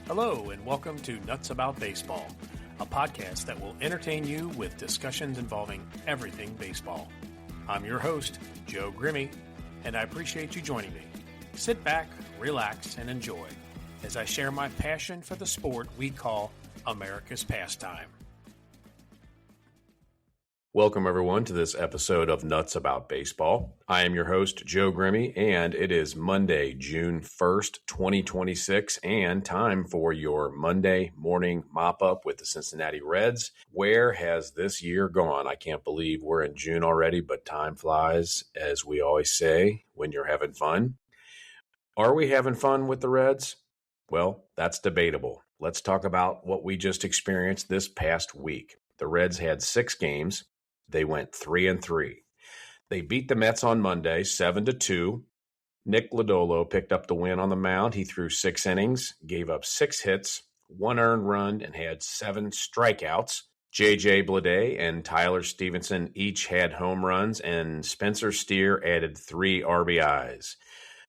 Hello, and welcome to Nuts About Baseball, a podcast that will entertain you with discussions involving everything baseball. I'm your host, Joe Grimme, and I appreciate you joining me. Sit back, relax, and enjoy as I share my passion for the sport we call America's pastime. Welcome, everyone, to this episode of Nuts About Baseball. I am your host, Joe Grimme, and it is Monday, June 1st, 2026, and time for your Monday morning mop-up with the Cincinnati Reds. Where has this year gone? I can't believe we're in June already, but time flies, as we always say, when you're having fun. Are we having fun with the Reds? Well, that's debatable. Let's talk about what we just experienced this past week. The Reds had 6 games. They went 3-3. They beat the Mets on Monday, 7-2. Nick Lodolo picked up the win on the mound. He threw 6 innings, gave up 6 hits, 1 earned run, and had 7 strikeouts. J.J. Bleday and Tyler Stevenson each had home runs, and Spencer Steer added 3 RBIs.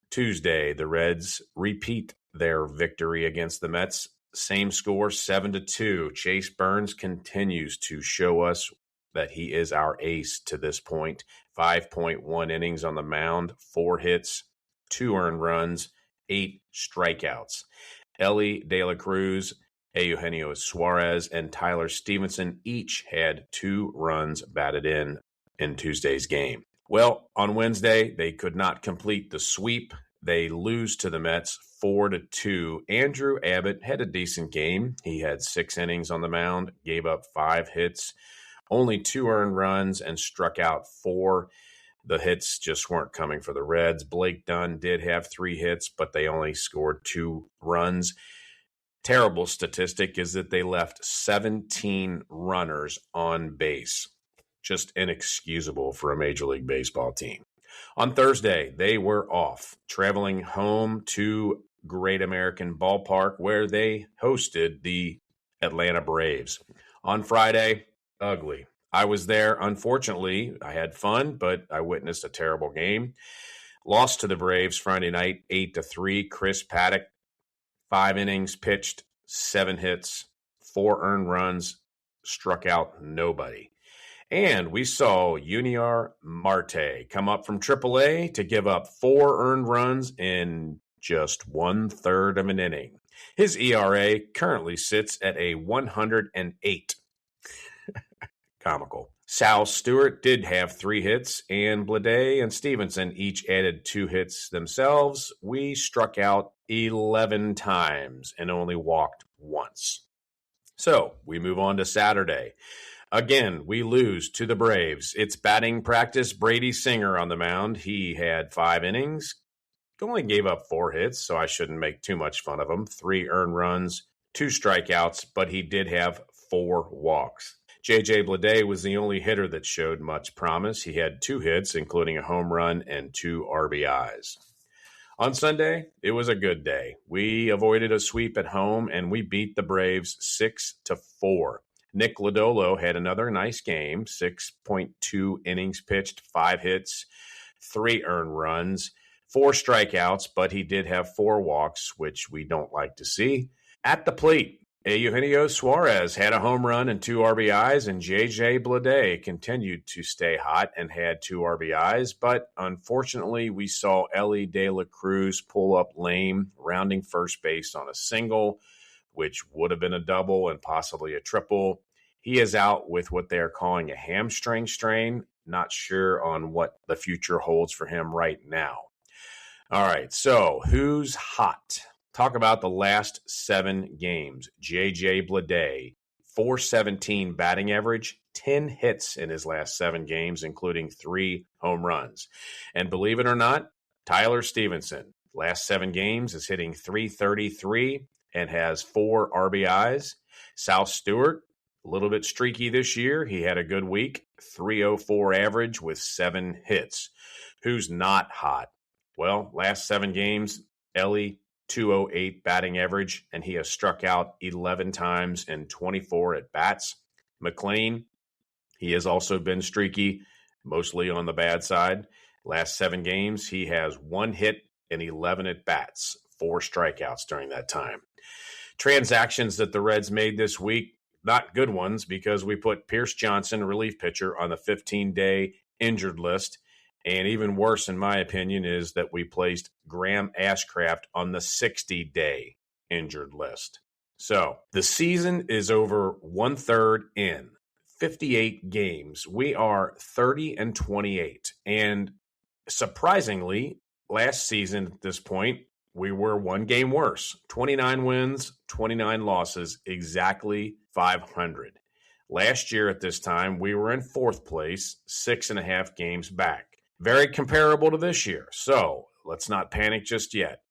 Tuesday, the Reds repeat their victory against the Mets. Same score, 7-2. Chase Burns continues to show us that he is our ace to this point. 5.1 innings on the mound, 4 hits, 2 earned runs, 8 strikeouts. Elly De La Cruz, Eugenio Suarez, and Tyler Stevenson each had 2 runs batted in Tuesday's game. Well, on Wednesday, they could not complete the sweep. They lose to the Mets 4-2. Andrew Abbott had a decent game. He had 6 innings on the mound, gave up 5 hits, only 2 earned runs, and struck out 4. The hits just weren't coming for the Reds. Blake Dunn did have 3 hits, but they only scored 2 runs. Terrible statistic is that they left 17 runners on base. Just inexcusable for a Major League Baseball team. On Thursday, they were off, traveling home to Great American Ballpark, where they hosted the Atlanta Braves. On Friday, ugly. I was there. Unfortunately, I had fun, but I witnessed a terrible game. Lost to the Braves Friday night, 8-3. Chris Paddock, 5 innings pitched, 7 hits, 4 earned runs, struck out nobody. And we saw Yunior Marte come up from AAA to give up 4 earned runs in just 1/3 of an inning. His ERA currently sits at a 108. Comical. Sal Stewart did have 3 hits, and Bleday and Stevenson each added 2 hits themselves. We struck out 11 times and only walked once. So we move on to Saturday. Again, we lose to the Braves. It's batting practice. Brady Singer on the mound. He had 5 innings, only gave up 4 hits, so I shouldn't make too much fun of him. 3 earned runs, 2 strikeouts, but he did have 4 walks. J.J. Bleday was the only hitter that showed much promise. He had 2 hits, including a home run and 2 RBIs. On Sunday, it was a good day. We avoided a sweep at home, and we beat the Braves 6-4. Nick Lodolo had another nice game, 6.2 innings pitched, 5 hits, 3 earned runs, 4 strikeouts, but he did have 4 walks, which we don't like to see. At the plate, Eugenio Suarez had a home run and 2 RBIs, and J.J. Bleday continued to stay hot and had 2 RBIs, but unfortunately we saw Elly De La Cruz pull up lame, rounding first base on a single, which would have been a double and possibly a triple. He is out with what they're calling a hamstring strain. Not sure on what the future holds for him right now. All right, so who's hot? Talk about the last 7 games. J.J. Bleday, .417 batting average, 10 hits in his last 7 games, including 3 home runs. And believe it or not, Tyler Stevenson, last 7 games, is hitting .333 and has 4 RBIs. Sal Stewart, a little bit streaky this year. He had a good week, .304 average with 7 hits. Who's not hot? Well, last 7 games, Elly, .208 batting average, and he has struck out 11 times in 24 at-bats. McLean, he has also been streaky, mostly on the bad side. Last 7 games, he has 1 hit and 11 at-bats, 4 strikeouts during that time. Transactions that the Reds made this week, not good ones, because we put Pierce Johnson, relief pitcher, on the 15-day injured list. And even worse, in my opinion, is that we placed Graham Ashcraft on the 60-day injured list. So the season is over 1/3 in. 58 games. We are 30-28. And surprisingly, last season at this point, we were one game worse. 29 wins, 29 losses, exactly 500. Last year at this time, we were in fourth place, 6.5 games back. Very comparable to this year. So let's not panic just yet.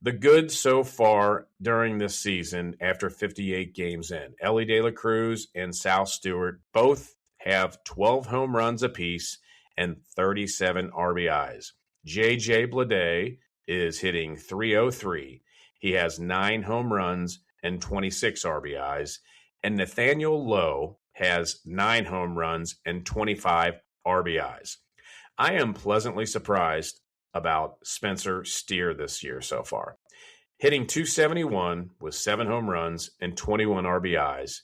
The good so far during this season, after 58 games in, Ellie De La Cruz and Sal Stewart both have 12 home runs apiece and 37 RBIs. J.J. Bleday is hitting .303. He has 9 home runs and 26 RBIs. And Nathaniel Lowe has 9 home runs and 25 RBIs. I am pleasantly surprised about Spencer Steer this year so far. Hitting .271 with 7 home runs and 21 RBIs.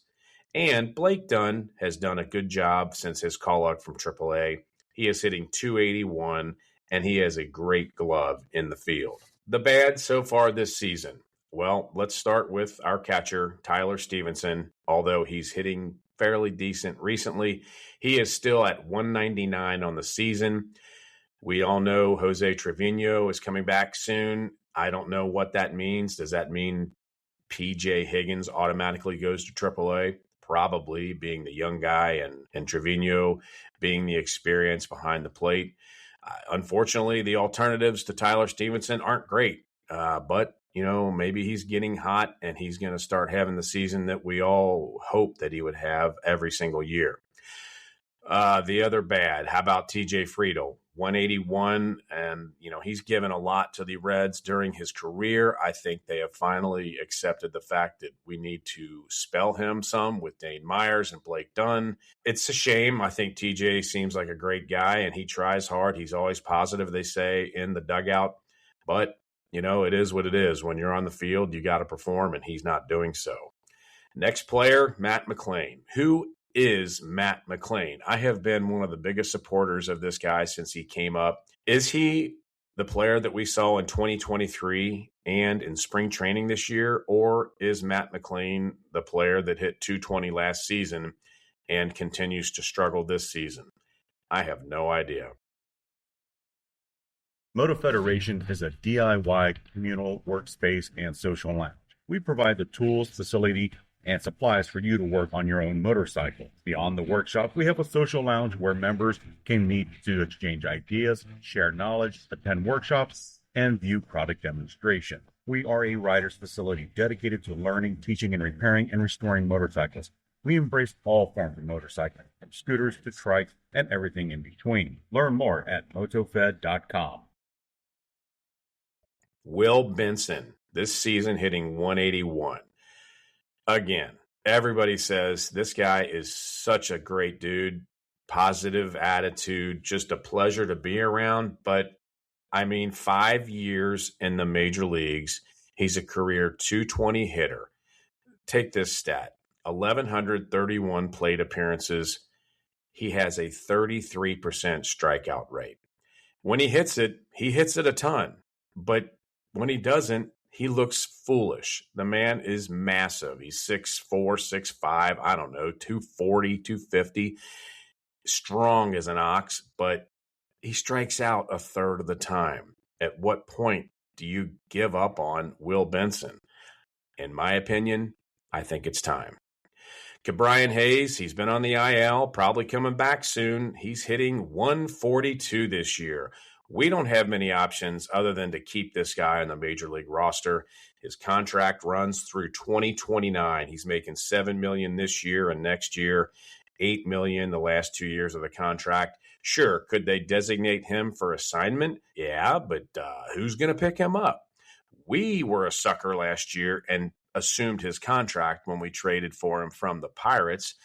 And Blake Dunn has done a good job since his call-up from AAA. He is hitting .281, and he has a great glove in the field. The bad so far this season. Well, let's start with our catcher, Tyler Stevenson. Although he's hitting fairly decent recently, he is still at .199 on the season. We all know Jose Trevino is coming back soon. I don't know what that means. Does that mean P.J. Higgins automatically goes to AAA? Probably, being the young guy and Trevino being the experience behind the plate. Unfortunately, the alternatives to Tyler Stevenson aren't great. But, maybe he's getting hot and he's going to start having the season that we all hope that he would have every single year. The other bad, how about TJ Friedl? 181, and he's given a lot to the Reds during his career. I think they have finally accepted the fact that we need to spell him some with Dane Myers and Blake Dunn. It's a shame. I think TJ seems like a great guy, and he tries hard. He's always positive, they say, in the dugout. But, it is what it is. When you're on the field, you got to perform, and he's not doing so. Next player, Matt McLain. Who is Matt McLain? I have been one of the biggest supporters of this guy since he came up. Is he the player that we saw in 2023 and in spring training this year, or is Matt McLain the player that hit .220 last season and continues to struggle this season? I have no idea. Moto Federation is a DIY communal workspace and social lounge. We provide the tools, facility, and supplies for you to work on your own motorcycle. Beyond the workshop, we have a social lounge where members can meet to exchange ideas, share knowledge, attend workshops, and view product demonstration. We are a rider's facility dedicated to learning, teaching, and repairing and restoring motorcycles. We embrace all forms of motorcycling, from scooters to trikes and everything in between. Learn more at motofed.com. Will Benson, this season hitting .181. Again, everybody says this guy is such a great dude, positive attitude, just a pleasure to be around. But, 5 years in the major leagues, he's a career .220 hitter. Take this stat, 1,131 plate appearances. He has a 33% strikeout rate. When he hits it a ton. But when he doesn't, he looks foolish. The man is massive. He's 6'4", 6'5", 240, 250. Strong as an ox, but he strikes out a third of the time. At what point do you give up on Will Benson? In my opinion, I think it's time. Ke'Bryan Hayes, he's been on the IL, probably coming back soon. He's hitting .142 this year. We don't have many options other than to keep this guy on the major league roster. His contract runs through 2029. He's making $7 million this year and next year, $8 million the last 2 years of the contract. Sure, could they designate him for assignment? Yeah, but who's going to pick him up? We were a sucker last year and assumed his contract when we traded for him from the Pirates.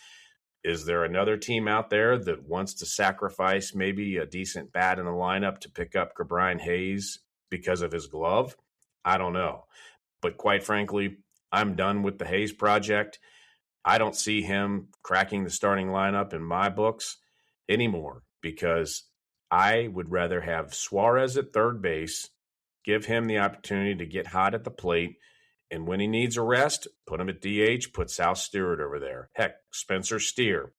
Is there another team out there that wants to sacrifice maybe a decent bat in the lineup to pick up Ke'Bryan Hayes because of his glove? I don't know. But quite frankly, I'm done with the Hayes project. I don't see him cracking the starting lineup in my books anymore because I would rather have Suarez at third base, give him the opportunity to get hot at the plate, and when he needs a rest, put him at DH, put Sal Stewart over there. Heck, Spencer Steer,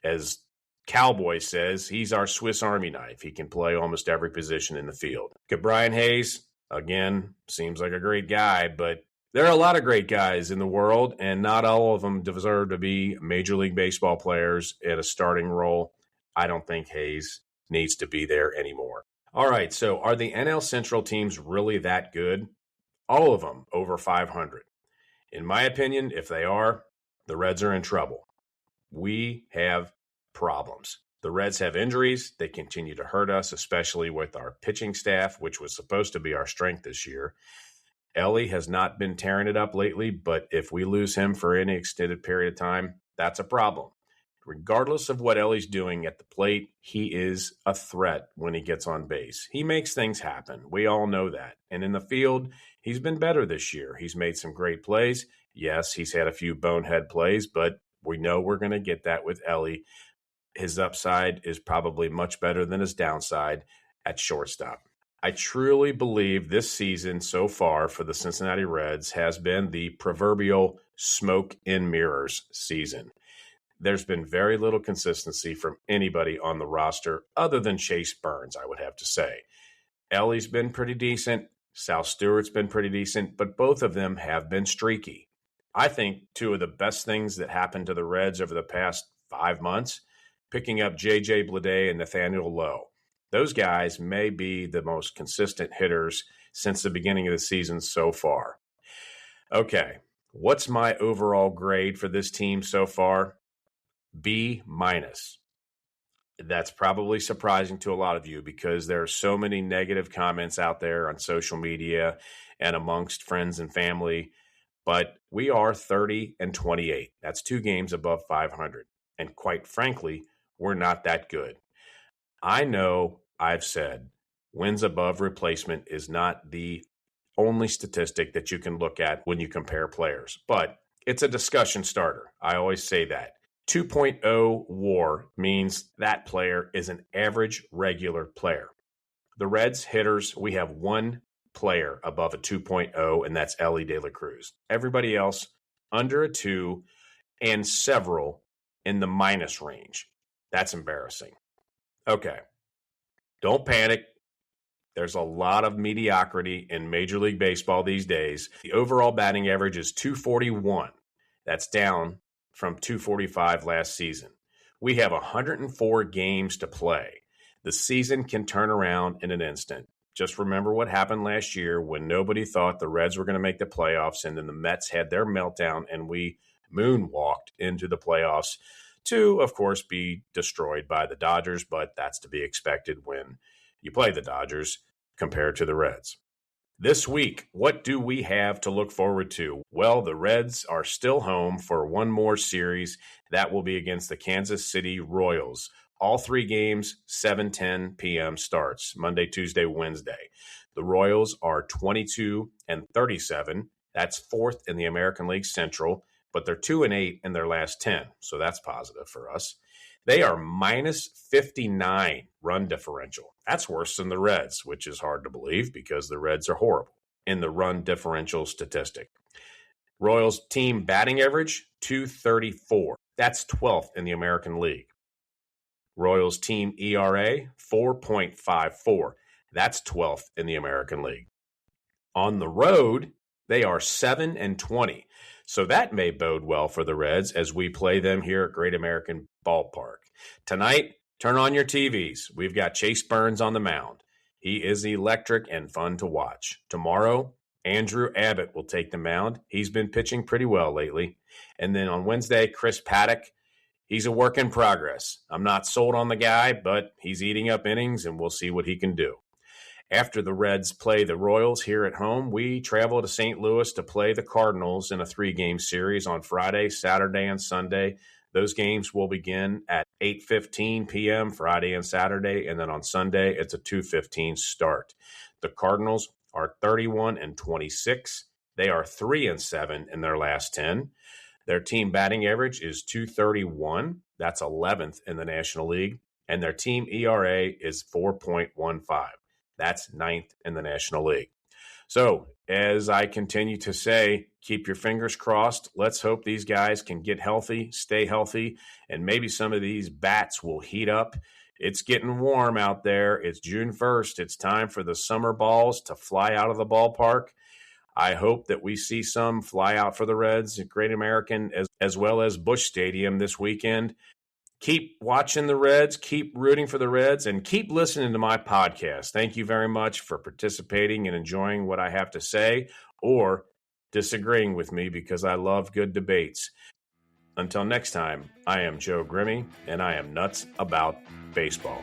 as Cowboy says, he's our Swiss Army knife. He can play almost every position in the field. Get Brian Hayes, again, seems like a great guy, but there are a lot of great guys in the world, and not all of them deserve to be Major League Baseball players in a starting role. I don't think Hayes needs to be there anymore. All right, so are the NL Central teams really that good? All of them over 500. In my opinion, if they are, the Reds are in trouble. We have problems. The Reds have injuries. They continue to hurt us, especially with our pitching staff, which was supposed to be our strength this year. Ellie has not been tearing it up lately, but if we lose him for any extended period of time, that's a problem. Regardless of what Ellie's doing at the plate, he is a threat when he gets on base. He makes things happen. We all know that. And in the field, he's been better this year. He's made some great plays. Yes, he's had a few bonehead plays, but we know we're going to get that with Ellie. His upside is probably much better than his downside at shortstop. I truly believe this season so far for the Cincinnati Reds has been the proverbial smoke and mirrors season. There's been very little consistency from anybody on the roster other than Chase Burns, I would have to say. Ellie's been pretty decent. Sal Stewart's been pretty decent, but both of them have been streaky. I think two of the best things that happened to the Reds over the past 5 months, picking up J.J. Bleday and Nathaniel Lowe. Those guys may be the most consistent hitters since the beginning of the season so far. Okay, what's my overall grade for this team so far? B-. That's probably surprising to a lot of you because there are so many negative comments out there on social media and amongst friends and family, but we are 30-28. That's 2 games above 500. And quite frankly, we're not that good. I know I've said wins above replacement is not the only statistic that you can look at when you compare players, but it's a discussion starter. I always say that. 2.0 WAR means that player is an average regular player. The Reds hitters, we have one player above a 2.0, and that's Ellie De La Cruz. Everybody else under a 2 and several in the minus range. That's embarrassing. Okay, don't panic. There's a lot of mediocrity in Major League Baseball these days. The overall batting average is 241. That's down from 245 last season. We have 104 games to play. The season can turn around in an instant. Just remember what happened last year when nobody thought the Reds were going to make the playoffs, and then the Mets had their meltdown and we moonwalked into the playoffs to, of course, be destroyed by the Dodgers, but that's to be expected when you play the Dodgers compared to the Reds. This week, what do we have to look forward to? Well, the Reds are still home for one more series. That will be against the Kansas City Royals. All 3 games, 7:10 p.m. starts, Monday, Tuesday, Wednesday. The Royals are 22-37. That's 4th in the American League Central, but they're 2-8 in their last 10, so that's positive for us. They are minus 59 run differential. That's worse than the Reds, which is hard to believe because the Reds are horrible in the run differential statistic. Royals team batting average, 234. That's 12th in the American League. Royals team ERA, 4.54. That's 12th in the American League. On the road, they are 7-20. So that may bode well for the Reds as we play them here at Great American Ballpark. Tonight, turn on your TVs. We've got Chase Burns on the mound. He is electric and fun to watch. Tomorrow, Andrew Abbott will take the mound. He's been pitching pretty well lately. And then on Wednesday, Chris Paddock. He's a work in progress. I'm not sold on the guy, but he's eating up innings, and we'll see what he can do. After the Reds play the Royals here at home, we travel to St. Louis to play the Cardinals in a 3-game series on Friday, Saturday, and Sunday. Those games will begin at 8:15 p.m. Friday and Saturday, and then on Sunday, it's a 2:15 start. The Cardinals are 31-26. They are 3-7 in their last 10. Their team batting average is .231. That's 11th in the National League. And their team ERA is 4.15. That's 9th in the National League. So, as I continue to say, keep your fingers crossed. Let's hope these guys can get healthy, stay healthy, and maybe some of these bats will heat up. It's getting warm out there. It's June 1st. It's time for the summer balls to fly out of the ballpark. I hope that we see some fly out for the Reds at Great American as well as Busch Stadium this weekend. Keep watching the Reds, keep rooting for the Reds, and keep listening to my podcast. Thank you very much for participating and enjoying what I have to say or disagreeing with me, because I love good debates. Until next time, I am Joe Grimme, and I am nuts about baseball.